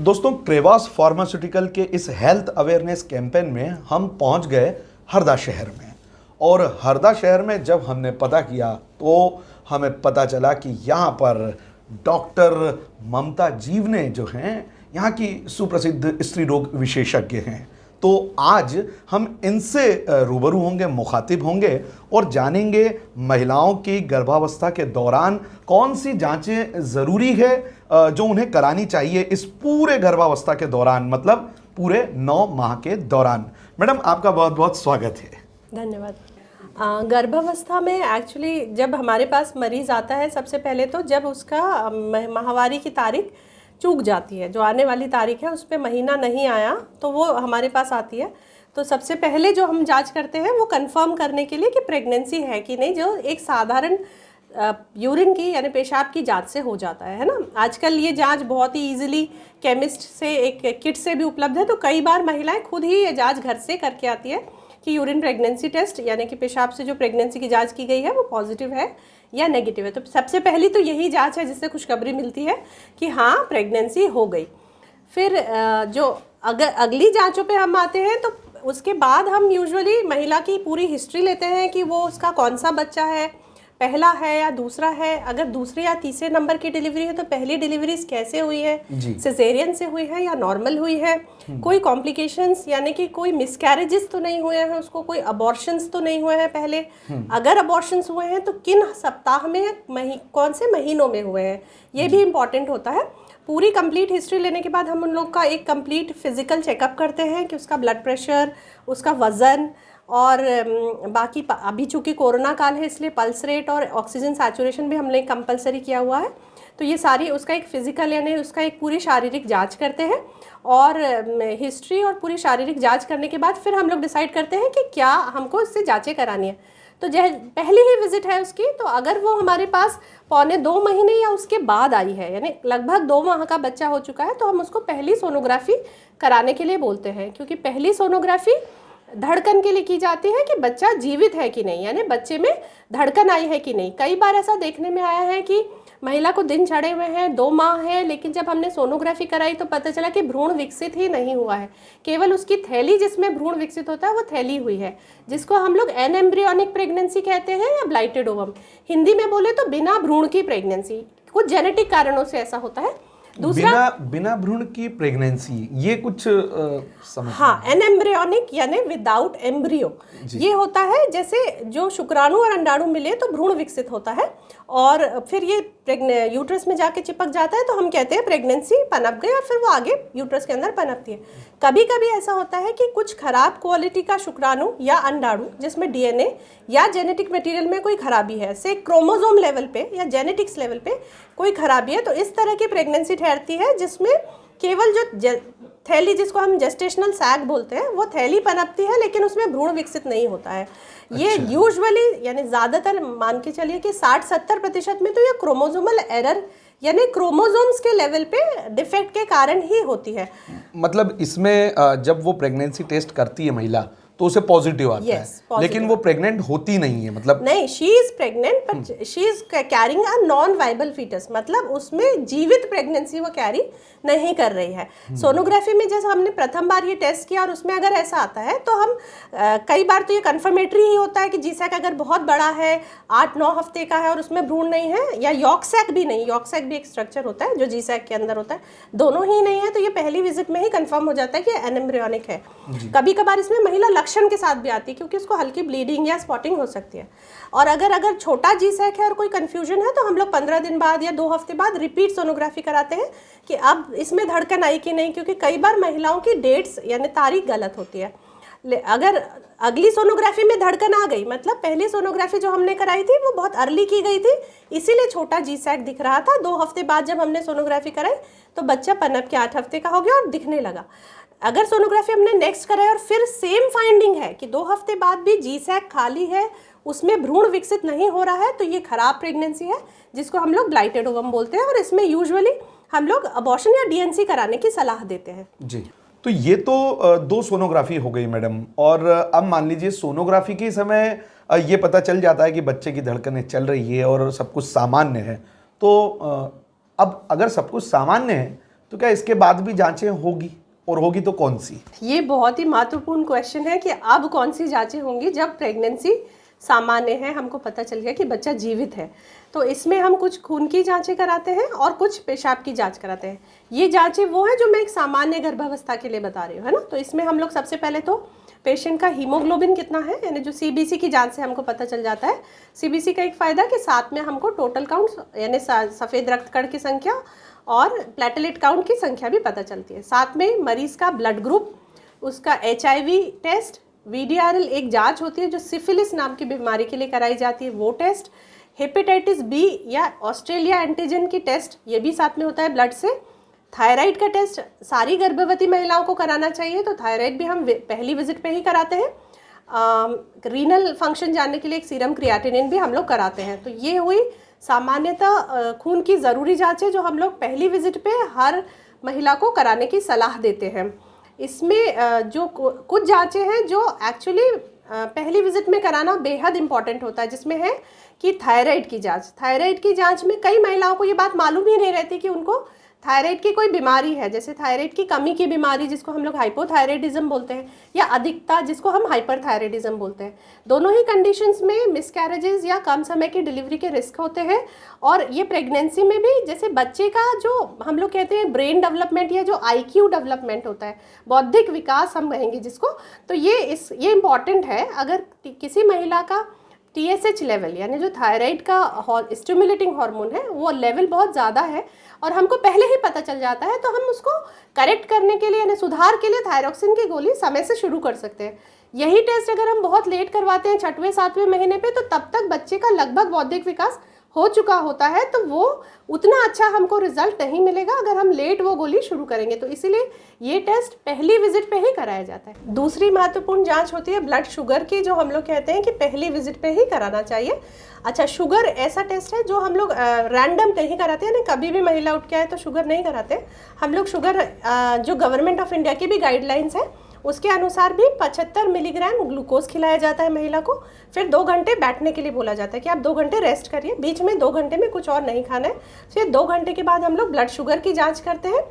दोस्तों, crevasse pharmaceutical के इस हेल्थ अवेयरनेस कैंपेन में हम पहुंच गए हरदा शहर में। और हरदा शहर में जब हमने पता किया तो हमें पता चला कि यहाँ पर डॉक्टर ममता जीवने जो हैं, यहाँ की सुप्रसिद्ध स्त्री रोग विशेषज्ञ हैं। तो आज हम इनसे रूबरू होंगे, मुखातिब होंगे और जानेंगे महिलाओं की गर्भावस्था के दौरान कौन सी जांचें ज़रूरी है जो उन्हें करानी चाहिए इस पूरे गर्भावस्था के दौरान, मतलब पूरे 9 माह के दौरान। मैडम, आपका बहुत बहुत स्वागत है। धन्यवाद। गर्भावस्था में एक्चुअली जब हमारे पास मरीज़ आता है, सबसे पहले तो जब उसका माहवारी की तारीख चूक जाती है, जो आने वाली तारीख है उस पर महीना नहीं आया तो वो हमारे पास आती है। तो सबसे पहले जो हम जांच करते हैं वो कंफर्म करने के लिए कि प्रेगनेंसी है कि नहीं, जो एक साधारण यूरिन की यानी पेशाब की जांच से हो जाता है ना। आजकल ये जांच बहुत ही इजीली केमिस्ट से एक किट से भी उपलब्ध है, तो कई बार महिलाएं खुद ही ये जांच घर से करके आती है कि यूरिन प्रेगनेंसी टेस्ट यानी कि पेशाब से जो प्रेगनेंसी की जांच की गई है वो पॉजिटिव है या नेगेटिव है। तो सबसे पहली तो यही जांच है जिससे खुशखबरी मिलती है कि हाँ प्रेगनेंसी हो गई। फिर जो अगर अगली जांचों पे हम आते हैं तो उसके बाद हम यूजुअली महिला की पूरी हिस्ट्री लेते हैं कि वो उसका कौन सा बच्चा है, पहला है या दूसरा है। अगर दूसरे या तीसरे नंबर की डिलीवरी है तो पहली डिलीवरी कैसे हुई है, सिजेरियन से हुई है या नॉर्मल हुई है, कोई कॉम्प्लिकेशंस यानी कि कोई मिसकैरेजेस तो नहीं हुए हैं उसको, कोई अबॉर्शंस तो नहीं हुए हैं पहले। अगर अबॉर्शंस हुए हैं तो किन सप्ताह में या कौन से महीनों में हुए हैं, ये भी इम्पॉर्टेंट होता है। पूरी कंप्लीट हिस्ट्री लेने के बाद हम उन लोग का एक कंप्लीट फिजिकल चेकअप करते हैं कि उसका ब्लड प्रेशर, उसका वज़न और बाकी अभी चूँकि कोरोना काल है इसलिए पल्स रेट और ऑक्सीजन सैचुरेशन भी हमने कंपलसरी किया हुआ है। तो ये सारी उसका एक फिजिकल यानी उसका एक पूरी शारीरिक जांच करते हैं और हिस्ट्री और पूरी शारीरिक जांच करने के बाद फिर हम लोग डिसाइड करते हैं कि क्या हमको इससे जांचें करानी है। तो पहली ही विजिट है उसकी, तो अगर वो हमारे पास 1.25 महीने या उसके बाद आई है यानी लगभग 2 माह का बच्चा हो चुका है तो हम उसको पहली सोनोग्राफी कराने के लिए बोलते हैं, क्योंकि पहली सोनोग्राफी धड़कन के लिए की जाती है कि बच्चा जीवित है कि नहीं, यानी बच्चे में धड़कन आई है कि नहीं। कई बार ऐसा देखने में आया है कि महिला को दिन चढ़े हुए हैं, 2 माह है, लेकिन जब हमने सोनोग्राफी कराई तो पता चला कि भ्रूण विकसित ही नहीं हुआ है, केवल उसकी थैली जिसमें भ्रूण विकसित होता है वो थैली हुई है, जिसको हम लोग एनएम्ब्रियोनिक प्रेगनेंसी कहते हैं या ब्लाइटेड ओवम। हिंदी में बोले तो बिना भ्रूण की प्रेगनेंसी, कुछ जेनेटिक कारणों से ऐसा होता है। दूसरा बिना भ्रूण की प्रेगनेंसी, ये कुछ समझ हाँ, एनएम्ब्रियोनिक यानी विदाउट एम्ब्रियो ये होता है, जैसे जो शुक्राणु और अंडाणु मिले तो भ्रूण विकसित होता है और फिर ये यूट्रस में जाके चिपक जाता है, तो हम कहते हैं प्रेगनेंसी पनप गई और फिर वो आगे यूट्रस के अंदर पनपती है। कभी कभी ऐसा होता है कि कुछ खराब क्वालिटी का शुक्राणु या अंडाणु जिसमें डीएनए या जेनेटिक मटेरियल में कोई खराबी है, से क्रोमोसोम लेवल पे या जेनेटिक्स लेवल पे कोई खराबी है, तो इस तरह की प्रेगनेंसी ठहरती है जिसमें केवल जो थैली जिसको हम जेस्टेशनल सैग बोलते हैं वो थैली पनपती है, लेकिन उसमें भ्रूण विकसित नहीं होता है। ये यूजुअली यानी ज़्यादातर मान के चलिए कि 60-70% में तो ये क्रोमोसोमल एरर यानी क्रोमोसोम्स के लेवल पे डिफेक्ट के कारण ही होती है। मतलब इसमें जब वो प्रेगनेंसी टेस्ट करती है महिला तो उसे पॉजिटिव आता है, लेकिन वो प्रेग्नेंट होती नहीं है, मतलब नहीं, she is pregnant but she is carrying a non viable foetus, मतलब उसमें जीवित प्रेगनेंसी वो कैरी नहीं कर रही है। सोनोग्राफी में जैसे हमने प्रथम बार ये टेस्ट किया और उसमें अगर ऐसा आता है तो हम कई बार तो ये कंफर्मेटरी ही होता है कि जीसैक अगर बहुत बड़ा है, 8-9 हफ्ते का है और उसमें भ्रूण नहीं है, या यॉर्कसैक भी नहीं, यॉर्कसैक भी एक स्ट्रक्चर होता है जो जीसैक के अंदर होता है, दोनों ही नहीं है, तो ये पहली विजिट में ही कंफर्म हो जाता है कि एनएम्ब्रियोनिक है। कभी कभार इसमें महिला लक्षण के साथ भी आती है क्योंकि उसको हल्की ब्लीडिंग या स्पॉटिंग हो सकती है। और अगर छोटा जीसैक है और कोई कंफ्यूजन है तो हम लोग 15 दिन बाद या 2 हफ्ते बाद रिपीट सोनोग्राफी कराते हैं कि अब इसमें धड़कन आई कि नहीं, क्योंकि कई बार महिलाओं की डेट्स यानी तारीख गलत होती है। अगर अगली सोनोग्राफी में धड़कन आ गई, मतलब पहली सोनोग्राफी जो हमने कराई थी वो बहुत अर्ली की गई थी, इसीलिए छोटा जीसैक दिख रहा था। 2 हफ्ते बाद जब हमने सोनोग्राफी कराई तो बच्चा पनप के 8 हफ्ते का हो गया और दिखने लगा। अगर सोनोग्राफी हमने नेक्स्ट कराई और फिर सेम फाइंडिंग है कि 2 हफ्ते बाद भी जीसैक खाली है, उसमें भ्रूण विकसित नहीं हो रहा है, तो ये खराब प्रेगनेंसी है जिसको हम लोग ब्लाइटेड ओवम बोलते हैं और इसमें यूजुअली हम लोग अबॉर्शन या डीएनसी कराने की सलाह देते हैं। जी, तो ये तो 2 सोनोग्राफी हो गई मैडम, और अब मान लीजिए सोनोग्राफी के समय ये पता चल जाता है कि बच्चे की धड़कनें चल रही है और सब कुछ सामान्य है, तो अब अगर सब कुछ सामान्य है तो क्या इसके बाद भी जांचें होगी, और होगी तो कौन सी? ये बहुत ही महत्वपूर्ण क्वेश्चन है कि अब कौन सी जांचें होंगी जब प्रेगनेंसी सामान्य है, हमको पता चल गया कि बच्चा जीवित है। तो इसमें हम कुछ खून की जांचें कराते हैं और कुछ पेशाब की जांच कराते हैं। ये जांचें वो है जो मैं एक सामान्य गर्भावस्था के लिए बता रही हूँ, है ना। तो इसमें हम लोग सबसे पहले तो पेशेंट का हीमोग्लोबिन कितना है, यानी जो सीबीसी की जांच से हमको पता चल जाता है। सीबीसी का एक फ़ायदा कि साथ में हमको टोटल काउंट यानी सफ़ेद रक्त कण की संख्या और प्लेटलेट काउंट की संख्या भी पता चलती है। साथ में मरीज़ का ब्लड ग्रुप, उसका HIV टेस्ट, VDRL एक जांच होती है जो सिफिलिस नाम की बीमारी के लिए कराई जाती है, वो टेस्ट, हेपेटाइटिस B या ऑस्ट्रेलिया एंटीजन की टेस्ट, ये भी साथ में होता है ब्लड से। थायराइड का टेस्ट सारी गर्भवती महिलाओं को कराना चाहिए, तो थायराइड भी हम पहली विजिट पे ही कराते हैं। रीनल फंक्शन जानने के लिए एक सीरम क्रिएटिनिन भी हम लोग कराते हैं। तो ये हुई सामान्यतः खून की ज़रूरी जाँचें जो हम लोग पहली विजिट पे हर महिला को कराने की सलाह देते हैं। इसमें जो कुछ जांचें हैं जो एक्चुअली पहली विजिट में कराना बेहद इंपॉर्टेंट होता है, जिसमें है कि थायराइड की जांच। थायराइड की जांच में कई महिलाओं को ये बात मालूम ही नहीं रहती कि उनको थायराइड की कोई बीमारी है, जैसे थायराइड की कमी की बीमारी जिसको हम लोग हाइपोथायराइडिज्म बोलते हैं, या अधिकता जिसको हम हाइपरथायराइडिज्म बोलते हैं। दोनों ही कंडीशंस में मिसकैरेजेस या कम समय की डिलीवरी के रिस्क होते हैं। और ये प्रेगनेंसी में भी जैसे बच्चे का जो हम लोग कहते हैं ब्रेन डेवलपमेंट या जो IQ डेवलपमेंट होता है, बौद्धिक विकास हम कहेंगे जिसको, तो ये इम्पॉर्टेंट है। अगर किसी महिला का TSH लेवल यानी जो थायराइड का स्टिमुलेटिंग हार्मोन है वो लेवल बहुत ज़्यादा है और हमको पहले ही पता चल जाता है, तो हम उसको करेक्ट करने के लिए यानी सुधार के लिए थायरोक्सिन की गोली समय से शुरू कर सकते हैं। यही टेस्ट अगर हम बहुत लेट करवाते हैं 6वें 7वें महीने पे, तो तब तक बच्चे का लगभग बौद्धिक विकास हो चुका होता है, तो वो उतना अच्छा हमको रिजल्ट नहीं मिलेगा अगर हम लेट वो गोली शुरू करेंगे। तो इसीलिए ये टेस्ट पहली विजिट पे ही कराया जाता है। दूसरी महत्वपूर्ण जांच होती है ब्लड शुगर की, जो हम लोग कहते हैं कि पहली विजिट पे ही कराना चाहिए। अच्छा, शुगर ऐसा टेस्ट है जो हम लोग रैंडम नहीं कराते हैं ना, कभी भी महिला उठ के आए तो शुगर नहीं कराते। हम लोग शुगर जो गवर्नमेंट ऑफ इंडिया की भी गाइडलाइंस है उसके अनुसार भी 75 मिलीग्राम ग्लूकोज खिलाया जाता है महिला को। फिर 2 घंटे बैठने के लिए बोला जाता है कि आप 2 घंटे रेस्ट करिए, बीच में 2 घंटे में कुछ और नहीं खाना है। फिर 2 घंटे के बाद हम लोग ब्लड शुगर की जांच करते हैं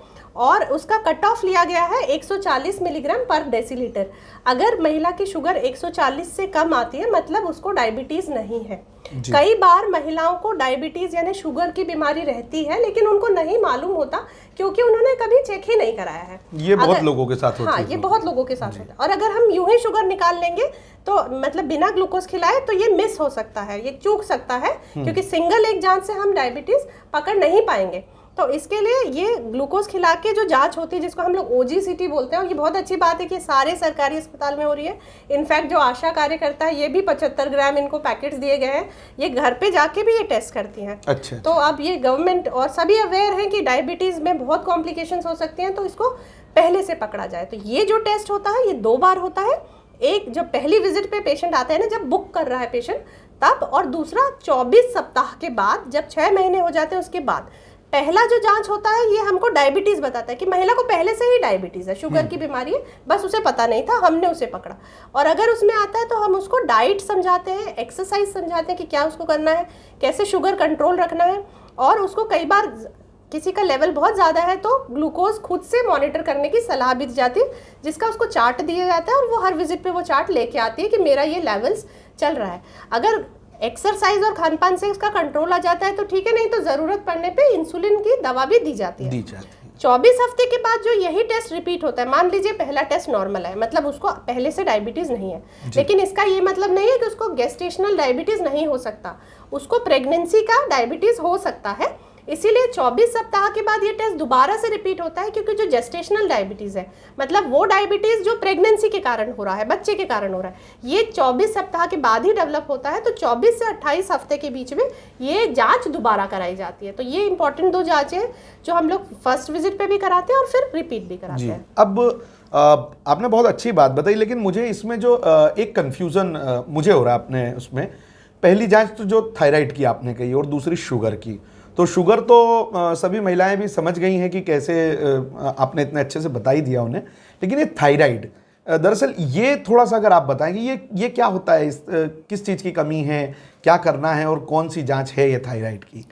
और उसका कट ऑफ लिया गया है 140 मिलीग्राम पर डेसीलीटर। अगर महिला की शुगर 140 से कम आती है मतलब उसको डायबिटीज़ नहीं है। कई बार महिलाओं को डायबिटीज़ यानी शुगर की बीमारी रहती है लेकिन उनको नहीं मालूम होता क्योंकि उन्होंने कभी चेक ही नहीं कराया है। ये बहुत लोगों के साथ होता है। हाँ, ये बहुत लोगों के साथ होता है। और अगर हम यूं ही शुगर निकाल लेंगे तो मतलब बिना ग्लूकोज खिलाए तो ये मिस हो सकता है, ये चूक सकता है, क्योंकि सिंगल एक जांच से हम डायबिटीज़ पकड़ नहीं पाएंगे। तो इसके लिए ये ग्लूकोज खिला के जो जांच होती है जिसको हम लोग OGCT बोलते हैं, और ये बहुत अच्छी बात है कि सारे सरकारी अस्पताल में हो रही है। इनफैक्ट जो आशा कार्यकर्ता है ये भी 75 ग्राम इनको पैकेट्स दिए गए हैं, ये घर पे जाके भी ये टेस्ट करती हैं। अच्छा। तो अब ये गवर्नमेंट और सभी अवेयर हैं कि डायबिटीज़ में बहुत कॉम्प्लिकेशंस हो सकती हैं, तो इसको पहले से पकड़ा जाए। तो ये जो टेस्ट होता है ये 2 बार होता है, एक जब पहली विजिट पे पेशेंट आता है ना, जब बुक कर रहा है पेशेंट तब, और दूसरा 24 सप्ताह के बाद जब 6 महीने हो जाते हैं उसके बाद। पहला जो जांच होता है ये हमको डायबिटीज़ बताता है कि महिला को पहले से ही डायबिटीज़ है, शुगर की बीमारी है, बस उसे पता नहीं था, हमने उसे पकड़ा। और अगर उसमें आता है तो हम उसको डाइट समझाते हैं, एक्सरसाइज समझाते हैं कि क्या उसको करना है, कैसे शुगर कंट्रोल रखना है, और उसको कई बार किसी का लेवल बहुत ज़्यादा है तो ग्लूकोज खुद से मॉनिटर करने की सलाह भी दी जाती है, जिसका उसको चार्ट दिया जाता है और वो हर विजिट पे वो चार्ट लेके आती है कि मेरा ये लेवल्स चल रहा है। अगर एक्सरसाइज और खान पान से उसका कंट्रोल आ जाता है तो ठीक है, नहीं तो ज़रूरत पड़ने पे इंसुलिन की दवा भी दी जाती है। 24 हफ्ते के बाद जो यही टेस्ट रिपीट होता है, मान लीजिए पहला टेस्ट नॉर्मल है, मतलब उसको पहले से डायबिटीज़ नहीं है, लेकिन इसका ये मतलब नहीं है कि उसको गेस्टेशनल डायबिटीज़ नहीं हो सकता, उसको प्रेगनेंसी का डायबिटीज़ हो सकता है। इसीलिए 24 सप्ताह के बाद ये टेस्ट दोबारा से रिपीट होता है, क्योंकि जो जेस्टेशनल डायबिटीज़ है, मतलब वो डायबिटीज़ जो प्रेगनेंसी के कारण हो रहा है, बच्चे के कारण हो रहा है, ये 24 सप्ताह के बाद ही डेवलप होता है। तो 24 से 28 हफ्ते के बीच में ये जांच दोबारा कराई जाती है। तो ये इंपॉर्टेंट 2 जांचें हैं जो हम लोग फर्स्ट विजिट पे भी कराते हैं और फिर रिपीट भी कराते हैं। अब आपने बहुत अच्छी बात बताई, लेकिन मुझे इसमें जो एक कन्फ्यूज़न मुझे हो रहा है अपने उसमें, पहली जाँच तो जो थायराइड की आपने कही और दूसरी शुगर की। तो शुगर तो सभी महिलाएं भी समझ गई हैं कि कैसे, आपने इतने अच्छे से बता ही दिया उन्हें, लेकिन ये थायराइड दरअसल ये थोड़ा सा अगर आप बताएं कि ये क्या होता है, किस चीज़ की कमी है, क्या करना है और कौन सी जांच है ये थायराइड की?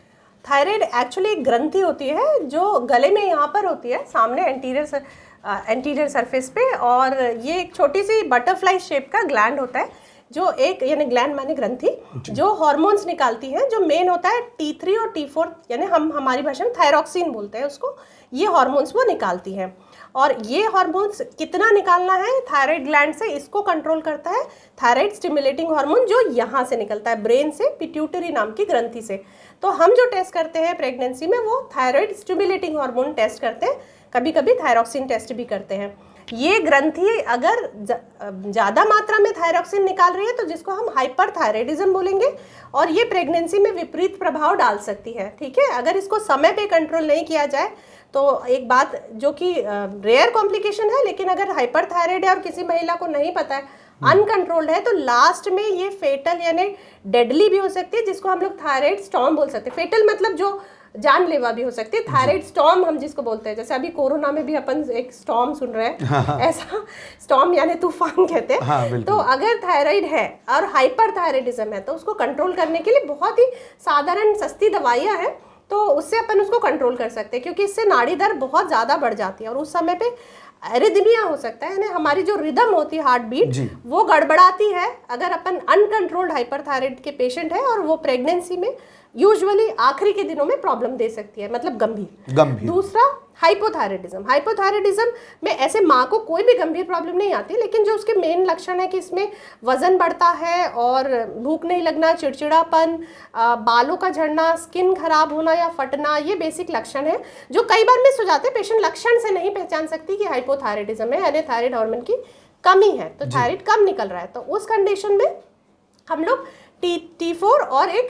थायराइड एक्चुअली एक ग्रंथि होती है जो गले में यहाँ पर होती है, सामने एंटीरियर सरफेस पे, और ये एक छोटी सी बटरफ्लाई शेप का ग्लैंड होता है जो एक, यानी ग्लैंड माने ग्रंथि, जो हार्मोन्स निकालती हैं, जो मेन होता है T3 और T4, यानी हम हमारी भाषा में थायरॉक्सिन बोलते हैं उसको। ये हार्मोन्स वो निकालती हैं, और ये हार्मोन्स कितना निकालना है थायराइड ग्लैंड से, इसको कंट्रोल करता है थायराइड स्टिमुलेटिंग हार्मोन, जो यहाँ से निकलता है ब्रेन से, पिट्यूटरी नाम की ग्रंथि से। तो हम जो टेस्ट करते हैं प्रेगनेंसी में वो थायराइड स्टिमुलेटिंग हार्मोन टेस्ट करते हैं, कभी कभी थायरॉक्सिन टेस्ट भी करते हैं। ये ग्रंथि अगर ज़्यादा मात्रा में थायरॉक्सिन निकाल रही है तो जिसको हम हाइपरथायराइडिज्म बोलेंगे, और ये प्रेगनेंसी में विपरीत प्रभाव डाल सकती है। ठीक है, अगर इसको समय पे कंट्रोल नहीं किया जाए तो एक बात जो कि रेयर कॉम्प्लिकेशन है, लेकिन अगर हाइपरथायराइड है और किसी महिला को नहीं पता है, अनकंट्रोल्ड है, तो लास्ट में ये फेटल यानी डेडली भी हो सकती है, जिसको हम लोग थायराइड स्टॉर्म बोल सकते हैं। फेटल मतलब जो जानलेवा भी हो सकती है, थायराइड स्टॉर्म हम जिसको बोलते हैं, जैसे अभी कोरोना में भी अपन एक स्टॉर्म सुन रहे हैं, हाँ। ऐसा स्टॉर्म यानी तूफान कहते हैं। हाँ, तो अगर थायराइड है और हाइपरथायराइडिज्म है तो उसको कंट्रोल करने के लिए बहुत ही साधारण सस्ती दवाइयाँ हैं, तो उससे अपन उसको कंट्रोल कर सकते हैं, क्योंकि इससे नाड़ी दर बहुत ज़्यादा बढ़ जाती है और उस समय पे एरिदमिया हो सकता है, यानी हमारी जो रिदम होती है हार्ट बीट वो गड़बड़ाती है अगर अपन अनकंट्रोल्ड हाइपरथायराइड के पेशेंट है, और वो प्रेगनेंसी में यूजुअली आखिरी के दिनों में प्रॉब्लम दे सकती है, मतलब गंभीर। दूसरा हाइपोथायराइडिज्म में ऐसे माँ को कोई भी गंभीर प्रॉब्लम नहीं आती, लेकिन जो उसके मेन लक्षण है कि इसमें वजन बढ़ता है और भूख नहीं लगना, चिड़चिड़ापन, बालों का झड़ना, स्किन खराब होना या फटना, ये बेसिक लक्षण है जो कई बार मिस हो जाते हैं। पेशेंट लक्षण से नहीं पहचान सकती कि हाइपोथायराइडिज्म है, यानी थायराइड हार्मोन की कमी है, तो थायराइड कम निकल रहा है। तो उस कंडीशन में हम लोग T4 और एक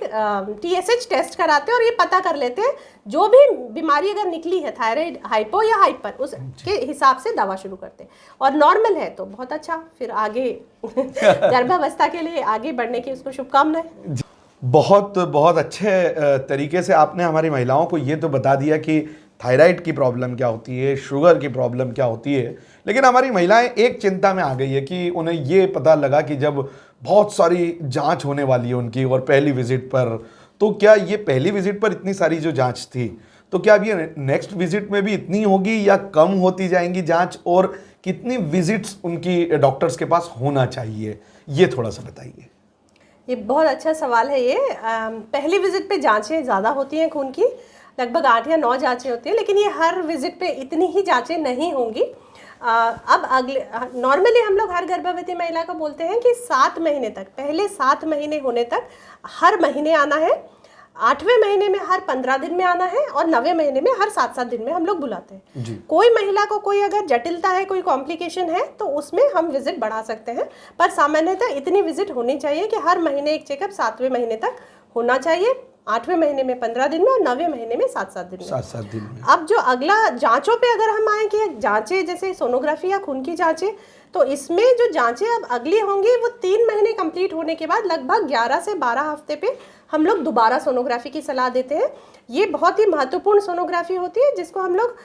TSH टेस्ट कराते हैं और ये पता कर लेते हैं जो भी बीमारी अगर निकली है, थायराइड हाइपो या हाइपर, उसके हिसाब से दवा शुरू करते हैं, और नॉर्मल है तो बहुत अच्छा, फिर आगे गर्भावस्था के लिए आगे बढ़ने की उसको शुभकामनाएं। बहुत बहुत अच्छे तरीके से आपने हमारी महिलाओं को ये तो बता दिया कि थायराइड की प्रॉब्लम क्या होती है, शुगर की प्रॉब्लम क्या होती है, लेकिन हमारी महिलाएं एक चिंता में आ गई है कि उन्हें ये पता लगा कि जब बहुत सारी जांच होने वाली है उनकी और पहली विजिट पर, तो क्या ये पहली विजिट पर इतनी सारी जो जांच थी, तो क्या अब ये नेक्स्ट विजिट में भी इतनी होगी या कम होती जाएंगी जांच, और कितनी विजिट्स उनकी डॉक्टर्स के पास होना चाहिए, ये थोड़ा सा बताइए। ये बहुत अच्छा सवाल है। ये पहली विजिट पे जांचें ज़्यादा होती हैं खून की, लगभग 8 या 9 जांचें होती हैं, लेकिन ये हर विजिट पे इतनी ही जांचें नहीं होंगी। अब अगले नॉर्मली हम लोग हर गर्भवती महिला को बोलते हैं कि 7 महीने तक, पहले 7 महीने होने तक हर महीने आना है, 8वें महीने में हर 15 दिन में आना है, और 9वें महीने में हर 7-7 दिन में हम लोग बुलाते हैं। कोई महिला को कोई अगर जटिलता है, कोई कॉम्प्लिकेशन है, तो उसमें हम विजिट बढ़ा सकते हैं, पर सामान्यतः इतनी विजिट होनी चाहिए कि हर महीने एक चेकअप 7वें महीने तक होना चाहिए, 8वें महीने में 15 दिन में और 9वें महीने में 7-7 दिन में। 7-7 दिन में। अब जो अगला जांचों पे अगर हम आए कि जांचें जैसे सोनोग्राफी या खून की जांचें, तो इसमें जो जांचें अब अगली होंगी वो 3 महीने कंप्लीट होने के बाद लगभग 11 से 12 हफ्ते पे हम लोग दोबारा सोनोग्राफी की सलाह देते हैं। ये बहुत ही महत्वपूर्ण सोनोग्राफी होती है जिसको हम लोग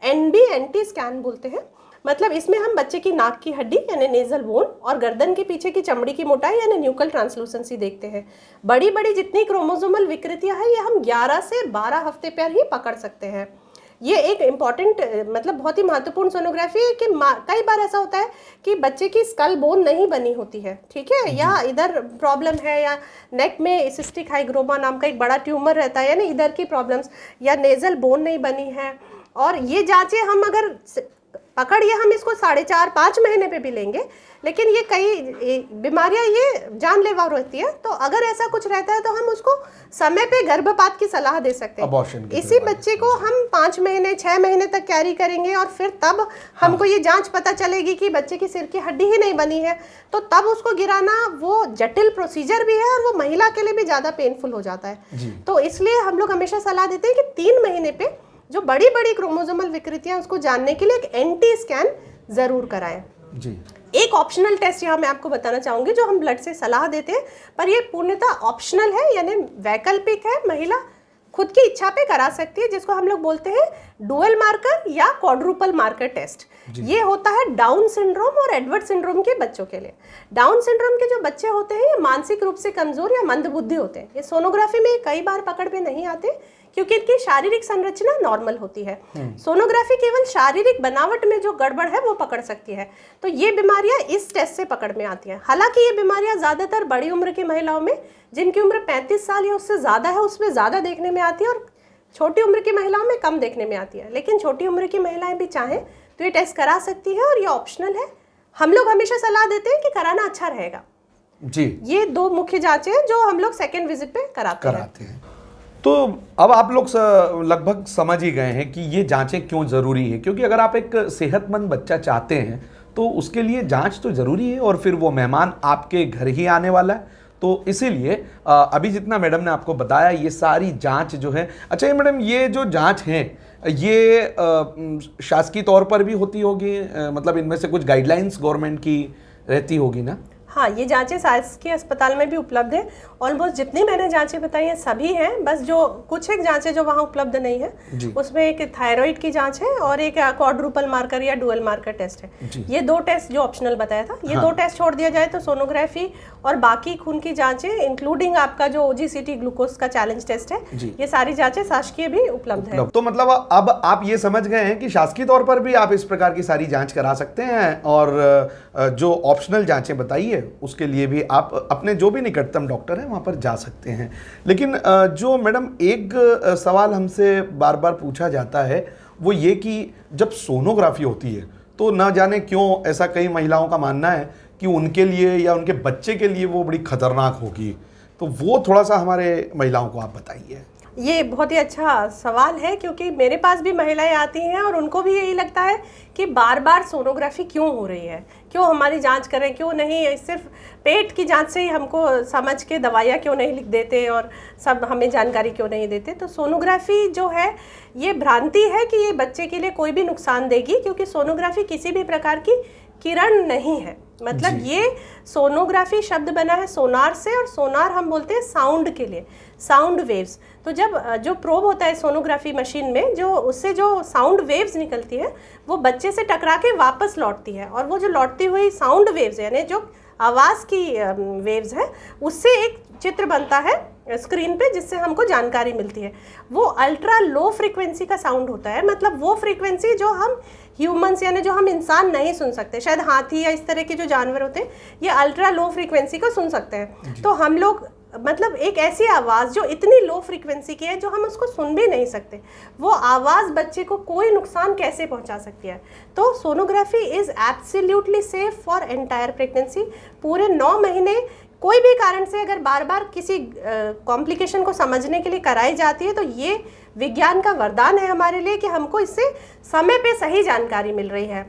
NBNT स्कैन बोलते हैं। मतलब इसमें हम बच्चे की नाक की हड्डी यानी नेजल बोन और गर्दन के पीछे की चमड़ी की मोटाई यानी न्यूकल ट्रांसलूसेंसी देखते हैं। बड़ी बड़ी जितनी क्रोमोसोमल विकृतियां हैं ये हम 11 से 12 हफ्ते पर ही पकड़ सकते हैं। ये एक इम्पॉर्टेंट मतलब बहुत ही महत्वपूर्ण सोनोग्राफी है कि कई बार ऐसा होता है कि बच्चे की स्कल बोन नहीं बनी होती है, ठीक है, या इधर प्रॉब्लम है, या नेक में सिस्टिक हाइग्रोमा नाम का एक बड़ा ट्यूमर रहता है, यानी इधर की प्रॉब्लम्स, या नेजल बोन नहीं बनी है। और ये जांचें हम अगर पकड़िए हम इसको 4.5-5 महीने पे भी लेंगे, लेकिन ये कई बीमारियां ये जानलेवा रहती है, तो अगर ऐसा कुछ रहता है तो हम उसको समय पे गर्भपात की सलाह दे सकते हैं। इसी बच्चे को हम 5 महीने 6 महीने तक कैरी करेंगे और फिर तब हमको ये जांच पता चलेगी कि बच्चे की सिर की हड्डी ही नहीं बनी है, तो तब उसको गिराना वो जटिल प्रोसीजर भी है और वो महिला के लिए भी ज़्यादा पेनफुल हो जाता है। तो इसलिए हम लोग हमेशा सलाह देते हैं कि 3 महीने पे जो बड़ी बड़ी क्रोमोसोमल विकृतियां उसको जानने के लिए एक NT स्कैन जरूर कराएं। जी। एक ऑप्शनल टेस्ट यहाँ मैं आपको बताना चाहूंगी जो हम ब्लड से सलाह देते हैं, पर ये पूर्णतः ऑप्शनल है, यानी वैकल्पिक है, महिला खुद की इच्छा पे करा सकती है, जिसको हम लोग बोलते हैं डुअल मार्कर या क्वाड्रुपल मार्कर टेस्ट। ये होता है डाउन सिंड्रोम और एडवर्ड सिंड्रोम के बच्चों के लिए। डाउन सिंड्रोम के जो बच्चे होते हैं ये मानसिक रूप से कमजोर या मंदबुद्धि होते हैं। ये सोनोग्राफी में कई बार पकड़ में नहीं आते क्योंकि इनकी शारीरिक संरचना नॉर्मल होती है। सोनोग्राफी केवल शारीरिक बनावट में जो गड़बड़ है वो पकड़ सकती है। तो ये बीमारियां इस टेस्ट से पकड़ में आती हैं। हालांकि ये बीमारियां ज़्यादातर बड़ी उम्र की महिलाओं में, जिनकी उम्र 35 साल या उससे ज़्यादा है, उसमें ज़्यादा देखने में आती है, और छोटी उम्र की महिलाओं में कम देखने में आती है। लेकिन छोटी उम्र की महिलाएं भी चाहें तो ये टेस्ट करा सकती है, और ये ऑप्शनल है। हम लोग हमेशा सलाह देते हैं कि कराना अच्छा रहेगा जी। ये 2 मुख्य जांचें हैं जो हम लोग सेकेंड विजिट पे कराते हैं। तो अब आप लोग लगभग समझ ही गए हैं कि ये जांचें क्यों ज़रूरी है, क्योंकि अगर आप एक सेहतमंद बच्चा चाहते हैं तो उसके लिए जांच तो ज़रूरी है, और फिर वो मेहमान आपके घर ही आने वाला है। तो इसीलिए अभी जितना मैडम ने आपको बताया ये सारी जांच जो है। अच्छा ये मैडम, ये जो जांच है ये शासकीय तौर पर भी होती होगी, मतलब इनमें से कुछ गाइडलाइंस गवर्नमेंट की रहती होगी ना? हाँ, ये जांचें शासकीय अस्पताल में भी उपलब्ध है। ऑलमोस्ट जितनी मैंने जांचें बताई हैं सभी हैं, बस जो कुछ एक जांचें जो वहाँ उपलब्ध नहीं है उसमें एक थायराइड की जांच है और एक क्वाड्रुपल मार्कर या डुअल मार्कर टेस्ट है। ये 2 टेस्ट जो ऑप्शनल बताया था, ये 2 टेस्ट छोड़ दिया जाए तो सोनोग्राफी और बाकी खून की जांचें, इंक्लूडिंग आपका जो OGCT ग्लूकोज का चैलेंज टेस्ट है, ये सारी जांचें शासकीय भी उपलब्ध है। तो मतलब अब आप ये समझ गए हैं कि शासकीय तौर पर भी आप इस प्रकार की सारी जांच करा सकते हैं, और जो ऑप्शनल जांचें बताई है उसके लिए भी आप अपने जो भी निकटतम डॉक्टर है वहाँ पर जा सकते हैं। लेकिन जो मैडम एक सवाल हमसे बार बार पूछा जाता है वो ये कि जब सोनोग्राफी होती है तो न जाने क्यों ऐसा कई महिलाओं का मानना है कि उनके लिए या उनके बच्चे के लिए वो बड़ी खतरनाक होगी। तो वो थोड़ा सा हमारे महिलाओं को आप बताइए। ये बहुत ही अच्छा सवाल है, क्योंकि मेरे पास भी महिलाएं आती हैं और उनको भी यही लगता है कि बार बार सोनोग्राफी क्यों हो रही है, क्यों हमारी जांच करें, क्यों नहीं सिर्फ पेट की जांच से ही हमको समझ के दवाइयाँ क्यों नहीं लिख देते और सब हमें जानकारी क्यों नहीं देते। तो सोनोग्राफी जो है ये भ्रांति है कि ये बच्चे के लिए कोई भी नुकसान देगी, क्योंकि सोनोग्राफी किसी भी प्रकार की किरण नहीं है। मतलब ये सोनोग्राफी शब्द बना है सोनार से, और सोनार हम बोलते हैं साउंड के लिए, साउंड वेव्स। तो जब जो प्रोब होता है सोनोग्राफी मशीन में, जो उससे जो साउंड वेव्स निकलती है वो बच्चे से टकरा के वापस लौटती है, और वो जो लौटती हुई साउंड वेव्स यानी जो आवाज़ की वेव्स है उससे एक चित्र बनता है स्क्रीन पे, जिससे हमको जानकारी मिलती है। वो अल्ट्रा लो फ्रीक्वेंसी का साउंड होता है, मतलब वो फ्रीक्वेंसी जो हम ह्यूमंस यानी जो हम इंसान नहीं सुन सकते, शायद हाथी या इस तरह के जो जानवर होते हैं ये अल्ट्रा लो फ्रीक्वेंसी को सुन सकते हैं। तो हम लोग मतलब एक ऐसी आवाज़ जो इतनी लो फ्रीक्वेंसी की है जो हम उसको सुन भी नहीं सकते, वो आवाज़ बच्चे को कोई नुकसान कैसे पहुंचा सकती है। तो sonography is absolutely safe for entire pregnancy. पूरे 9 महीने कोई भी कारण से अगर बार बार किसी कॉम्प्लिकेशन को समझने के लिए कराई जाती है तो ये विज्ञान का वरदान है हमारे लिए कि हमको इससे समय पे सही जानकारी मिल रही है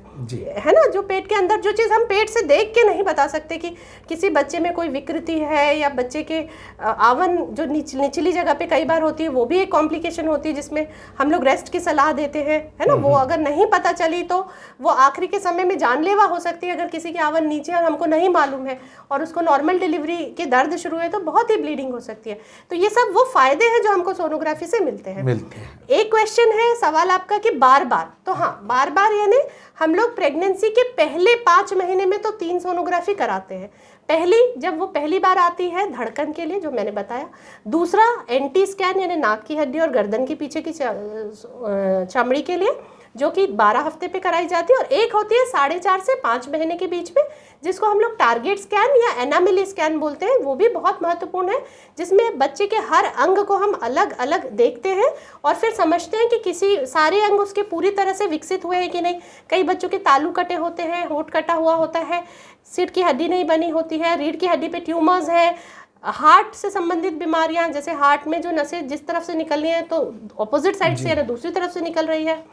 है ना। जो पेट के अंदर जो चीज़ हम पेट से देख के नहीं बता सकते कि किसी बच्चे में कोई विकृति है, या बच्चे के आवन जो निचली जगह पे कई बार होती है वो भी एक कॉम्प्लिकेशन होती है जिसमें हम लोग रेस्ट की सलाह देते हैं, है ना। वो अगर नहीं पता चली तो वो आखिरी के समय में जानलेवा हो सकती है। अगर किसी की आवन नीचे और हमको नहीं मालूम है और उसको नॉर्मल डिलीवरी के दर्द शुरू है तो बहुत ही ब्लीडिंग हो सकती है। तो ये सब वो फायदे हैं जो हमको सोनोग्राफी से मिलते हैं। एक क्वेश्चन है सवाल आपका कि बार बार, तो हाँ बार बार यानी हम लोग प्रेगनेंसी के पहले 5 महीने में तो 3 सोनोग्राफी कराते हैं। पहली जब वो पहली बार आती है धड़कन के लिए जो मैंने बताया, दूसरा एंटी स्कैन यानी नाक की हड्डी और गर्दन के पीछे की चमड़ी के लिए जो कि 12 हफ्ते पे कराई जाती है, और एक होती है 4.5 से 5 महीने के बीच में जिसको हम लोग टारगेट स्कैन या एनामिली स्कैन बोलते हैं। वो भी बहुत महत्वपूर्ण है जिसमें बच्चे के हर अंग को हम अलग अलग देखते हैं और फिर समझते हैं कि किसी सारे अंग उसके पूरी तरह से विकसित हुए हैं कि नहीं। कई बच्चों के तालू कटे होते हैं, होंठ कटा हुआ होता है, सिर की हड्डी नहीं बनी होती है, रीढ़ की हड्डी पे ट्यूमर्स हैं, हार्ट से संबंधित बीमारियां जैसे हार्ट में जो नसें जिस तरफ से निकल रही हैं तो ऑपोजिट साइड से या दूसरी तरफ से निकल रही है,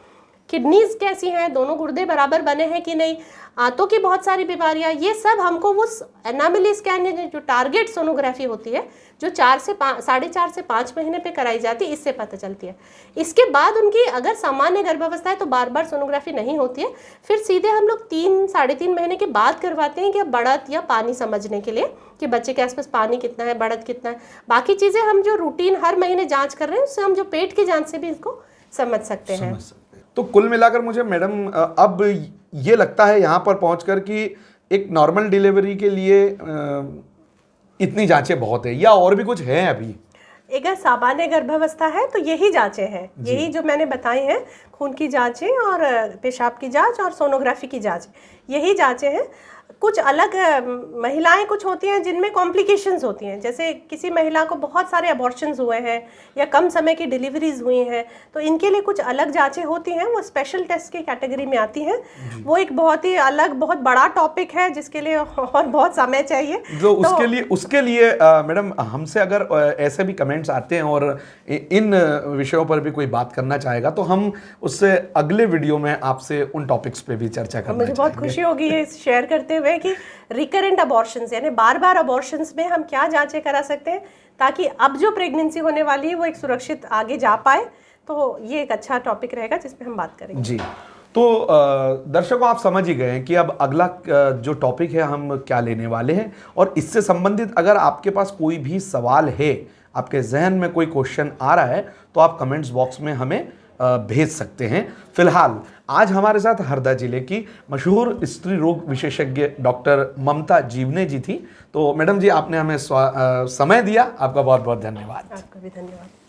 किडनीज कैसी हैं, दोनों गुर्दे बराबर बने हैं कि नहीं, आंतों की बहुत सारी बीमारियां, ये सब हमको उस एनामिली स्कैन जो टारगेट सोनोग्राफी होती है जो 4 से 5 महीने पे कराई जाती है इससे पता चलती है। इसके बाद उनकी अगर सामान्य गर्भावस्था है तो बार बार सोनोग्राफी नहीं होती है, फिर सीधे हम लोग 3-3.5 महीने के बाद करवाते हैं कि बढ़त या पानी समझने के लिए कि बच्चे के आसपास पानी कितना है, बढ़त कितना है। बाकी चीज़ें हम जो रूटीन हर महीने जाँच कर रहे हैं उससे हम जो पेट की जाँच से भी इसको समझ सकते हैं। तो कुल मिलाकर मुझे मैडम अब ये लगता है यहाँ पर पहुँचकर कि एक नॉर्मल डिलीवरी के लिए इतनी जांचें बहुत है या और भी कुछ है अभी? अगर सामान्य गर्भावस्था है तो यही जांचें हैं, यही जो मैंने बताई हैं, खून की जांचें और पेशाब की जांच और सोनोग्राफी की जांच, यही जांचें हैं। कुछ अलग महिलाएं कुछ होती हैं जिनमें कॉम्प्लिकेशंस होती हैं, जैसे किसी महिला को बहुत सारे अबॉर्शंस हुए हैं या कम समय की डिलीवरीज हुई हैं, तो इनके लिए कुछ अलग जांचें होती हैं, वो स्पेशल टेस्ट की कैटेगरी में आती हैं। वो एक बहुत ही अलग बहुत बड़ा टॉपिक है जिसके लिए और बहुत समय चाहिए। जो उसके लिए मैडम हमसे अगर ऐसे भी कमेंट्स आते हैं और इन विषयों पर भी कोई बात करना चाहेगा तो हम उससे अगले वीडियो में आपसे उन टॉपिक्स पे भी चर्चा करना मुझे बहुत खुशी होगी ये शेयर करते हुए कि रिकरेंट अबॉर्शंस यानी बार बार अबॉर्शंस में हम क्या जांचें करा सकते हैं ताकि अब जो प्रेगनेंसी होने वाली है वो एक सुरक्षित आगे जा पाए। तो ये एक अच्छा टॉपिक रहेगा जिसमें हम बात करेंगे जी। तो दर्शकों आप समझ ही गए हैं कि अब अगला जो टॉपिक है हम क्या लेने वाले हैं, और इससे संबंधित अगर आपके पास कोई भी सवाल है, आपके जहन में कोई क्वेश्चन आ रहा है तो आप कमेंट्स बॉक्स में हमें भेज सकते हैं। फिलहाल आज हमारे साथ हरदा जिले की मशहूर स्त्री रोग विशेषज्ञ डॉक्टर ममता जीवने जी थी। तो मैडम जी आपने हमें समय दिया, आपका बहुत बहुत धन्यवाद। आपका भी धन्यवाद।